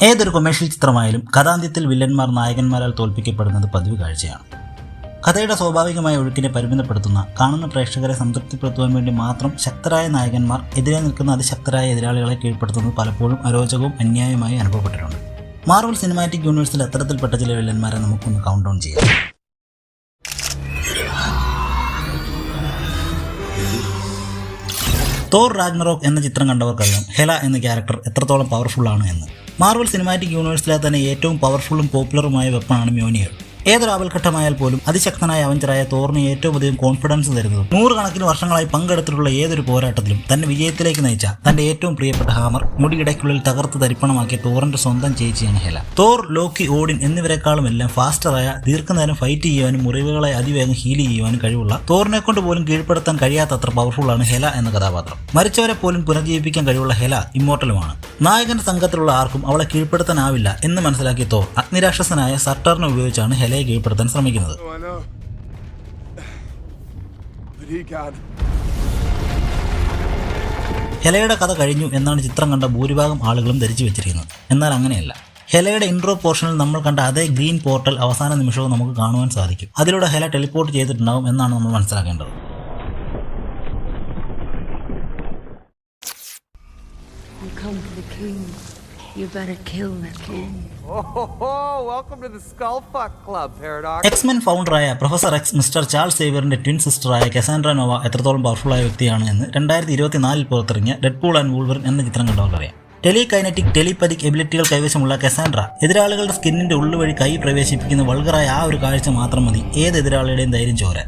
ഏതൊരു കൊമേഴ്ഷ്യൽ ചിത്രമായാലും കഥാന്ത്യത്തിൽ വില്ലന്മാർ നായകന്മാരാൽ തോൽപ്പിക്കപ്പെടുന്നത് പതിവ് കാഴ്ചയാണ്. കഥയുടെ സ്വാഭാവികമായ ഒഴുക്കിനെ പരിമിതപ്പെടുത്തുന്ന, കാണുന്ന പ്രേക്ഷകരെ സംതൃപ്തിപ്പെടുത്തുവാൻ വേണ്ടി മാത്രം ശക്തരായ നായകന്മാർ എതിരെ നിൽക്കുന്ന അതിശക്തരായ എതിരാളികളെ കീഴ്പ്പെടുത്തുന്നത് പലപ്പോഴും അരോചകവും അന്യായമായി അനുഭവപ്പെട്ടിട്ടുണ്ട്. മാർവൽ സിനിമാറ്റിക് യൂണിവേഴ്സിൽ അത്തരത്തിൽപ്പെട്ട ചില വില്ലന്മാരെ നമുക്കൊന്ന് കൗണ്ട് ഡൗൺ ചെയ്യാം. തോർ റാഗ്നറോക്ക് എന്ന ചിത്രം കണ്ടവർക്കറിയാം ഹെല എന്ന ക്യാരക്ടർ എത്രത്തോളം പവർഫുൾ ആണ് എന്ന്. മാർവൽ സിനിമാറ്റിക് യൂണിവേഴ്സിലെ തന്നെ ഏറ്റവും പവർഫുള്ളും പോപ്പുലറുമായ വെപ്പണാണ് മ്യോനിയർ. ഏതൊരു ആപൽഘട്ടമായാൽ പോലും അതിശക്തനായ അവഞ്ചറായ തോറിന് ഏറ്റവും അധികം കോൺഫിഡൻസ് തരുന്നതും 100 കണക്കിന് വർഷങ്ങളായി പങ്കെടുത്തിട്ടുള്ള ഏതൊരു പോരാട്ടത്തിലും തന്നെ വിജയത്തിലേക്ക് നയിച്ച തന്റെ ഏറ്റവും പ്രിയപ്പെട്ട ഹാമർ മുടിയിടയ്ക്കുള്ളിൽ തകർത്ത് തരിപ്പണമാക്കിയ തോറിന്റെ സ്വന്തം ചേച്ചിയാണ് ഹെല. തോർ, ലോക്കി, ഓഡിൻ എന്നിവരെക്കാളും എല്ലാം ഫാസ്റ്ററായ, ദീർഘനേരം ഫൈറ്റ് ചെയ്യുവാനും മുറിവുകളെ അതിവേഗം ഹീൽ ചെയ്യുവാനും കഴിവുള്ള, തോറിനെ കൊണ്ട് പോലും കീഴ്പ്പെടുത്താൻ കഴിയാത്തത്ര പവർഫുള്ളാണ് ഹെല എന്ന കഥാപാത്രം. മരിച്ചവരെ പോലും പുനർജീവിപ്പിക്കാൻ കഴിവുള്ള ഹെല ഇമ്മോർട്ടലുമാണ്. നായകന്റെ സംഘത്തിലുള്ള ആർക്കും അവളെ കീഴ്പ്പെടുത്താനാവില്ല എന്ന് മനസ്സിലാക്കിയ തോർ അഗ്നിരാക്ഷസനായ സർട്ടറിനെ ഉപയോഗിച്ചാണ് ഹെലയെ കീഴ്പ്പെടുത്താൻ ശ്രമിക്കുന്നത്. ഹെലയുടെ കഥ കഴിഞ്ഞു എന്നാണ് ചിത്രം കണ്ട ഭൂരിഭാഗം ആളുകളും ധരിച്ചു വെച്ചിരിക്കുന്നത്. എന്നാൽ അങ്ങനെയല്ല. ഹെലയുടെ ഇൻട്രോ പോർഷനിൽ നമ്മൾ കണ്ട അതേ ഗ്രീൻ പോർട്ടൽ അവസാന നിമിഷവും നമുക്ക് കാണുവാൻ സാധിക്കും. അതിലൂടെ ഹെല ടെലിപ്പോർട്ട് ചെയ്തിട്ടുണ്ടാവും എന്നാണ് നമ്മൾ മനസ്സിലാക്കേണ്ടത്. എക്സ്മെൻ ഫൗണ്ടറായ പ്രൊഫസർ എക്സ് മിസ്റ്റർ ചാൾസ് സേവിയറിന്റെ ട്വിൻ സിസ്റ്ററായ കസാൻഡ്ര നോവ എത്രത്തോളം പവർഫുള്ളായ വ്യക്തിയാണ് എന്ന് 2024 പുറത്തിറങ്ങിയ ഡെഡ്പൂൾ ആൻഡ് വൂൾവറിൻ എന്ന ചിത്രം കണ്ടവർക്കറിയാം. ടെലികൈനറ്റിക്, ടെലിപതിക് എബിലിറ്റികൾ കൈവശമുള്ള കസാൻഡ്ര എതിരാളികളുടെ സ്കിന്നിന്റെ ഉള്ളുവഴി കൈ പ്രവേശിപ്പിക്കുന്ന വൾഗറായ ആ ഒരു കാഴ്ച മാത്രം മതി ഏത് എതിരാളിയുടെയും ധൈര്യം ചോരാൻ.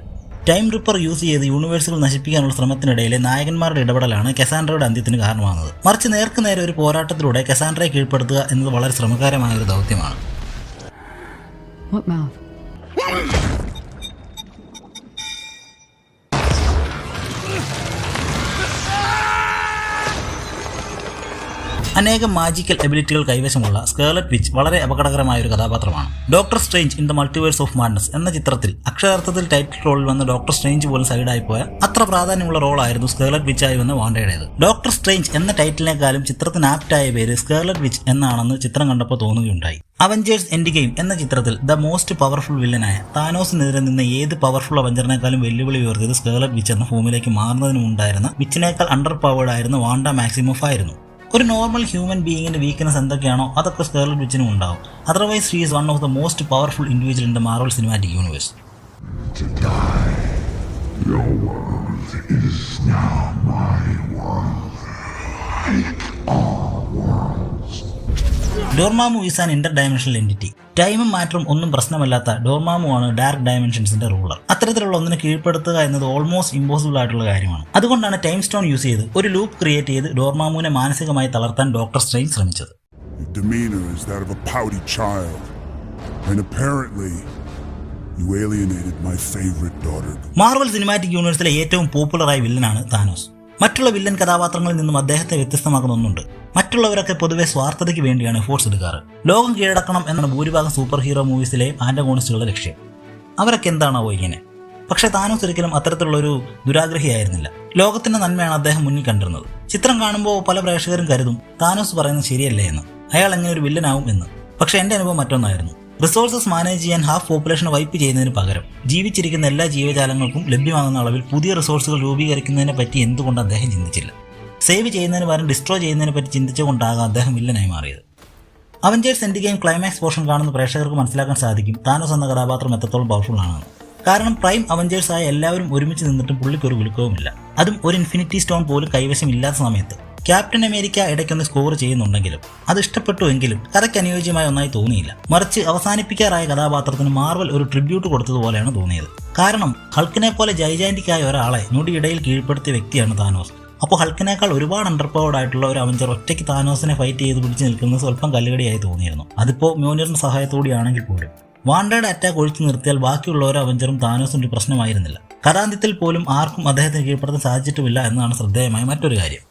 ടൈം റിപ്പർ യൂസ് ചെയ്ത് യൂണിവേഴ്സുകൾ നശിപ്പിക്കാനുള്ള ശ്രമത്തിനിടയിലെ നായകന്മാരുടെ ഇടപെടലാണ് കസാൻഡ്രയുടെ അന്ത്യത്തിന് കാരണമാകുന്നത്. മറിച്ച് നേർക്കുനേരെ ഒരു പോരാട്ടത്തിലൂടെ കസാൻഡ്രയെ കീഴ്പ്പെടുത്തുക എന്നത് വളരെ ശ്രമകരമായ ഒരു ദൗത്യമാണ്. അനേകം മാജിക്കൽ എബിലിറ്റികൾ കൈവശമുള്ള സ്കാർലറ്റ് വിച്ച് വളരെ അപകടകരമായ ഒരു കഥാപാത്രമാണ്. Doctor strange in the multiverse of madness എന്ന ചിത്രത്തിൽ അക്ഷരാർത്ഥത്തിൽ ടൈറ്റിൽ റോളിൽ വന്ന ഡോക്ടർ സ്ട്രേഞ്ച് പോലും സൈഡായി പോയ അത്ര പ്രാധാന്യമുള്ള റോളായിരുന്നു സ്കാർലറ്റ് വിച്ചായി വന്ന വാണ്ടയുടേത്. ഡോക്ടർ സ്ട്രേഞ്ച് എന്ന ടൈറ്റിലിനേക്കാളും ചിത്രത്തിന് ആപ്റ്റായ പേര് സ്കാർലറ്റ് വിച്ച് എന്നാണെന്ന് ചിത്രം കണ്ടപ്പോൾ തോന്നുകയുണ്ടായി. അവഞ്ചേഴ്സ് എൻഡ് ഗെയിം എന്ന ചിത്രത്തിൽ ദ മോസ്റ്റ് പവർഫുൾ വില്ലനായ താനോസിനെതിരെ നിന്ന് ഏത് പവർഫുൾ അവഞ്ചറിനേക്കാളും വെല്ലുവിളി ഉയർത്തിയത് സ്കാർലറ്റ് വിച്ച് എന്ന ഫോമിലേക്ക് മാറുന്നതിനുണ്ടായിരുന്ന വിച്ചിനേക്കാൾ അണ്ടർ പവേർഡ് ആയിരുന്ന വാണ്ട മാക്സിമോഫ് ആയിരുന്നു. ഒരു നോർമൽ ഹ്യൂമൻ ബീയിങ്ങിന്റെ വീക്ക്നെസ് എന്തൊക്കെയാണോ അതൊക്കെ സ്കാർലറ്റ് വിച്ചിനും ഉണ്ടാവും. Otherwise she is one of the most powerful individual in the Marvel cinematic universe. Dormammu is an inter dimensional entity. ടൈമും മാറ്ററും ഒന്നും പ്രശ്നമല്ലാത്ത ഡോർമാമു ആണ് ഡാർക്ക് ഡയമെൻഷൻസിന്റെ റൂളർ. അത്തരത്തിലുള്ള ഒന്നിനെ കീഴ്പ്പെടുത്തുക എന്നത് ഓൾമോസ്റ്റ് ഇമ്പോസിബിൾ ആയിട്ടുള്ള കാര്യമാണ്. അതുകൊണ്ടാണ് ടൈം സ്റ്റോൺ യൂസ് ചെയ്ത് ഒരു ലൂപ്പ് ക്രിയേറ്റ് ചെയ്ത് ഡോർമാമുവിനെ മാനസികമായി തളർത്താൻ ഡോക്ടർ സ്ട്രേഞ്ച് ശ്രമിച്ചത്. മാർവൽ സിനിമാറ്റിക് യൂണിവേഴ്സിലെ ഏറ്റവും പോപ്പുലറായ വില്ലനാണ് താനോസ്. മറ്റുള്ള വില്ലൻ കഥാപാത്രങ്ങളിൽ നിന്നും അദ്ദേഹത്തെ വ്യത്യസ്തമാക്കുന്ന ഒന്നുണ്ട്. മറ്റുള്ളവരൊക്കെ പൊതുവെ സ്വാർത്ഥതയ്ക്ക് വേണ്ടിയാണ് എഫോർട്സ് എടുക്കാറ്. ലോകം കീഴടക്കണം എന്നാണ് ഭൂരിഭാഗം സൂപ്പർ ഹീറോ മൂവീസിലെയും ആന്റഗോണിസ്റ്റുകളുടെ ലക്ഷ്യം. അവരൊക്കെ എന്താണാവോ ഇങ്ങനെ. പക്ഷേ താനോസ് ഒരിക്കലും അത്തരത്തിലുള്ളൊരു ദുരാഗ്രഹിയായിരുന്നില്ല. ലോകത്തിന്റെ നന്മയാണ് അദ്ദേഹം മുന്നിൽ കണ്ടിരുന്നത്. ചിത്രം കാണുമ്പോൾ പല പ്രേക്ഷകരും കരുതും താനോസ് പറയുന്നത് ശരിയല്ലേ എന്ന്, അയാൾ എങ്ങനെ ഒരു വില്ലനാവും എന്ന്. പക്ഷേ എൻ്റെ അനുഭവം മറ്റൊന്നായിരുന്നു. റിസോഴ്സസ് മാനേജ് ചെയ്യാൻ ഹാഫ് പോപ്പുലേഷനെ വൈപ്പ് ചെയ്യുന്നതിന് പകരം ജീവിച്ചിരിക്കുന്ന എല്ലാ ജീവജാലങ്ങൾക്കും ലഭ്യമാകുന്ന അളവിൽ പുതിയ റിസോഴ്സുകൾ രൂപീകരിക്കുന്നതിനെ പറ്റി എന്തുകൊണ്ട് അദ്ദേഹം ചിന്തിച്ചില്ല? സേവ് ചെയ്യുന്നതിന് പകരം ഡിസ്ട്രോയ് ചെയ്യുന്നതിനെ പറ്റി ചിന്തിച്ചുകൊണ്ടാകാം അദ്ദേഹം വില്ലനായി മാറിയത്. Avengers end game climax portion കാണുന്ന പ്രേക്ഷകർക്ക് മനസ്സിലാക്കാൻ സാധിക്കും താനോസ് എന്ന കഥാപാത്രം എത്രത്തോളം പവർഫുൾ ആണെന്ന്. കാരണം പ്രൈം അവഞ്ചേഴ്സായ എല്ലാവരും ഒരുമിച്ച് നിന്നിട്ടും പുള്ളിക്കൊരു കുലുക്കവുമില്ല. അതും ഒരു ഇൻഫിനിറ്റി സ്റ്റോൺ പോലും കൈവശം ഇല്ലാത്ത സമയത്ത്. ക്യാപ്റ്റൻ അമേരിക്ക ഇടയ്ക്കൊന്ന് സ്കോർ ചെയ്യുന്നുണ്ടെങ്കിലും അത് ഇഷ്ടപ്പെട്ടുവെങ്കിലും കഥയ്ക്ക് അനുയോജ്യമായ ഒന്നായി തോന്നിയില്ല. മറിച്ച് അവസാനിപ്പിക്കാറായ കഥാപാത്രത്തിന് മാർവൽ ഒരു ട്രിബ്യൂട്ട് കൊടുത്തതുപോലെയാണ് തോന്നിയത്. കാരണം ഹൾക്കിനെ പോലെ ജൈജാന്റിക്കായ ഒരാളെ ഞൊടിയിടയിൽ കീഴ്പ്പെടുത്തിയ വ്യക്തിയാണ് താനോസ്. അപ്പോൾ ഹൾക്കിനേക്കാൾ ഒരുപാട് അണ്ടർപവേർഡ് ആയിട്ടുള്ള ഒരു അവഞ്ചർ ഒറ്റയ്ക്ക് താനോസിനെ ഫൈറ്റ് ചെയ്ത് പിടിച്ച് നിൽക്കുന്നത് സ്വല്പം കല്ലുകടിയായി തോന്നിയിരുന്നു. അതിപ്പോൾ മ്യോനിയറിന്റെ സഹായത്തോടെയാണെങ്കിൽ പോലും. വാണ്ടയുടെ അറ്റാക്ക് ഒഴിച്ചു നിർത്തിയാൽ ബാക്കിയുള്ള ഓരോ അവഞ്ചറും താനോസിന്റെ ഒരു പ്രശ്നമായിരുന്നില്ല. കഥാന്ത്യത്തിൽ പോലും ആർക്കും അദ്ദേഹത്തിന് കീഴ്പ്പെടുത്താൻ സാധിച്ചിട്ടുമില്ല എന്നതാണ് ശ്രദ്ധേയമായ മറ്റൊരു കാര്യം.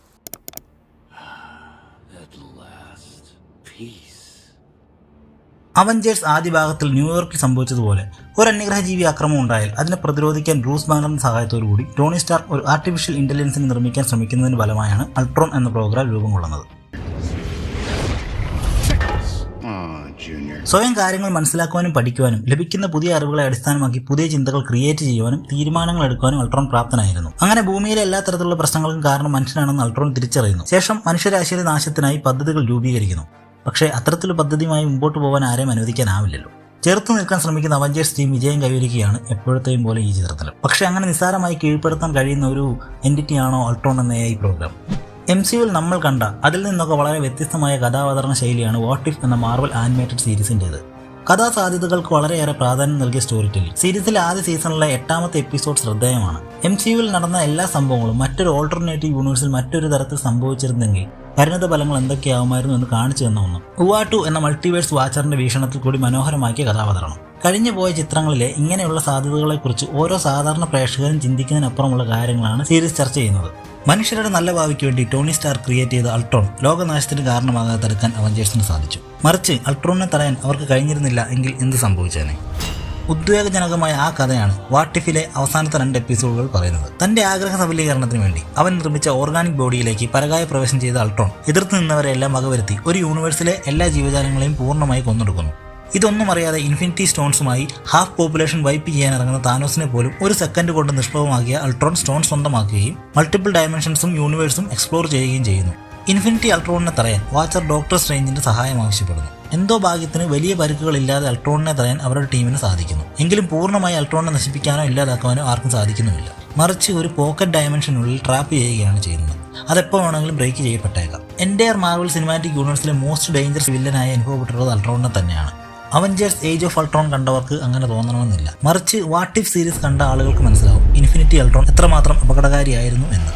അവഞ്ചേഴ്സ് ആദ്യ ഭാഗത്തിൽ ന്യൂയോർക്കിൽ സംഭവിച്ചതുപോലെ ഒരു അന്യഗ്രഹജീവി ആക്രമണം ഉണ്ടായാൽ അതിനെ പ്രതിരോധിക്കാൻ ബ്രൂസ് ബാനറിന്റെ സഹായത്തോടുകൂടി ടോണി സ്റ്റാർക്ക് ഒരു ആർട്ടിഫിഷ്യൽ ഇന്റലിജൻസിനെ നിർമ്മിക്കാൻ ശ്രമിക്കുന്നതിന് ഫലമായാണ് അൾട്രോൺ എന്ന പ്രോഗ്രാം രൂപം കൊള്ളുന്നത്. സ്വയം കാര്യങ്ങൾ മനസ്സിലാക്കുവാനും പഠിക്കുവാനും ലഭിക്കുന്ന പുതിയ അറിവുകളെ അടിസ്ഥാനമാക്കി പുതിയ ചിന്തകൾ ക്രിയേറ്റ് ചെയ്യുവാനും തീരുമാനങ്ങൾ എടുക്കുവാനും അൾട്രോൺ പ്രാപ്തനായിരുന്നു. അങ്ങനെ ഭൂമിയിലെ എല്ലാ തരത്തിലുള്ള പ്രശ്നങ്ങൾക്കും കാരണം മനുഷ്യനാണെന്ന് അൾട്രോൺ തിരിച്ചറിയുന്നു. ശേഷം മനുഷ്യരാശിയുടെ നാശത്തിനായി പദ്ധതികൾ രൂപീകരിക്കുന്നു. പക്ഷേ അത്തരത്തിലുള്ള പദ്ധതിയുമായി മുമ്പോട്ട് പോകാൻ ആരെയും അനുവദിക്കാനാവില്ലല്ലോ. ചെറുത്തു നിൽക്കാൻ ശ്രമിക്കുന്ന അവഞ്ചേഴ്സ് ടീം വിജയം കൈവരിക്കുകയാണ് എപ്പോഴത്തെയും പോലെ ഈ ചിത്രത്തിലും. പക്ഷേ അങ്ങനെ നിസ്സാരമായി കീഴ്പ്പെടുത്താൻ കഴിയുന്ന ഒരു എൻറ്റിറ്റിയാണോ അൾട്രോൺ എന്ന AI പ്രോഗ്രാം? MCUവിൽ നമ്മൾ കണ്ട അതിൽ നിന്നൊക്കെ വളരെ വ്യത്യസ്തമായ കഥാവതരണ ശൈലിയാണ് വാട്ട് ഇഫ് എന്ന മാർവൽ ആനിമേറ്റഡ് സീരീസിൻ്റേത്. കഥാസാധ്യതകൾക്ക് വളരെയേറെ പ്രാധാന്യം നൽകിയ സ്റ്റോറി ടെല്ലിംഗ്. സീരീസിലെ ആദ്യ സീസണിലെ 8ാമത്തെ എപ്പിസോഡ് ശ്രദ്ധേയമാണ്. MCUവിൽ നടന്ന എല്ലാ സംഭവങ്ങളും മറ്റൊരു ഓൾട്ടർനേറ്റീവ് യൂണിവേഴ്സിൽ മറ്റൊരു തരത്തിൽ സംഭവിച്ചിരുന്നെങ്കിൽ പരിണത ഫലങ്ങൾ എന്തൊക്കെയാവുമായിരുന്നു എന്ന് കാണിച്ചു തന്ന ഒന്ന്. ഉവാട്ടു എന്ന മൾട്ടിവേഴ്സ് വാച്ചറിന്റെ വീക്ഷണത്തിൽ കൂടി മനോഹരമാക്കിയ കഥാവതരണം. കഴിഞ്ഞു പോയ ചിത്രങ്ങളിലെ ഇങ്ങനെയുള്ള സാധ്യതകളെക്കുറിച്ച് ഓരോ സാധാരണ പ്രേക്ഷകരും ചിന്തിക്കുന്നതിനപ്പുറമുള്ള കാര്യങ്ങളാണ് സീരീസ് ചർച്ച ചെയ്യുന്നത്. മനുഷ്യരുടെ നല്ല ഭാവിക്ക് വേണ്ടി ടോണി സ്റ്റാർ ക്രിയേറ്റ് ചെയ്ത അൾട്രോൺ ലോകനാശത്തിന് കാരണമാകാതെ തടുക്കാൻ അവഞ്ചേഴ്സിന് സാധിച്ചു. മറിച്ച് അൾട്രോണിനെ തടയാൻ അവർക്ക് കഴിഞ്ഞിരുന്നില്ല എങ്കിൽ എന്ത് സംഭവിച്ചേനെ? ഉദ്വേഗജനകമായ ആ കഥയാണ് വാട്ട് ഇഫിലെ അവസാനത്തെ 2 എപ്പിസോഡുകൾ പറയുന്നത്. തന്റെ ആഗ്രഹ സഫലീകരണത്തിന് വേണ്ടി അവൻ നിർമ്മിച്ച ഓർഗാനിക് ബോഡിയിലേക്ക് പരകായ പ്രവേശനം ചെയ്ത അൾട്രോൺ എതിർത്ത് നിന്നവരെല്ലാം വകവരുത്തി ഒരു യൂണിവേഴ്സിലെ എല്ലാ ജീവജാലങ്ങളെയും പൂർണ്ണമായി കൊന്നൊടുക്കുന്നു. ഇതൊന്നും അറിയാതെ ഇൻഫിനിറ്റി സ്റ്റോൺസുമായി ഹാഫ് പോപ്പുലേഷൻ വൈപ്പ് ചെയ്യാൻ ഇറങ്ങുന്ന താനോസിനെ പോലും ഒരു സെക്കൻഡ് കൊണ്ട് നിഷ്പ്രഭമാക്കിയ അൾട്രോൺ സ്റ്റോൺ സ്വന്തമാക്കുകയും മൾട്ടിപ്പിൾ ഡയമെൻഷൻസും യൂണിവേഴ്സും എക്സ്പ്ലോർ ചെയ്യുകയും ചെയ്യുന്നു. ഇൻഫിനിറ്റി അൾട്രോണിനെ തടയാൻ വാച്ചർ ഡോക്ടർ സ്ട്രേഞ്ചിന്റെ സഹായം ആവശ്യപ്പെടുന്നു. എന്തോ ഭാഗ്യത്തിന് വലിയ പരിക്കുകളില്ലാതെ അൾട്രോണിനെ തടയാൻ അവരുടെ ടീമിന് സാധിക്കുന്നു. എങ്കിലും പൂർണ്ണമായി അൾട്രോണിനെ നശിപ്പിക്കാനോ ഇല്ലാതാക്കാനോ ആർക്കും സാധിക്കുന്നുമില്ല. മറിച്ച് ഒരു പോക്കറ്റ് ഡയമെൻഷനുള്ളിൽ ട്രാപ്പ് ചെയ്യുകയാണ് ചെയ്യുന്നത്. അതെപ്പോൾ വേണമെങ്കിലും ബ്രേക്ക് ചെയ്യപ്പെട്ടേക്കാം. എൻ്റയർ മാർവൽ സിനിമാറ്റിക് യൂണിവേഴ്സിലെ മോസ്റ്റ് ഡേഞ്ചറസ് വില്ലനായി അനുഭവപ്പെട്ടിട്ടുള്ളത് അൾട്രോണിനെ തന്നെയാണ്. അവഞ്ചേഴ്സ് ഏജ് ഓഫ് അൾട്രോൺ കണ്ടവർക്ക് അങ്ങനെ തോന്നണമെന്നില്ല. മറിച്ച് വാട്ട് ഇഫ് സീരീസ് കണ്ട ആളുകൾക്ക് മനസ്സിലാവും ഇൻഫിനിറ്റി അൾട്രോൺ എത്രമാത്രം അപകടകാരിയായിരുന്നു എന്ന്.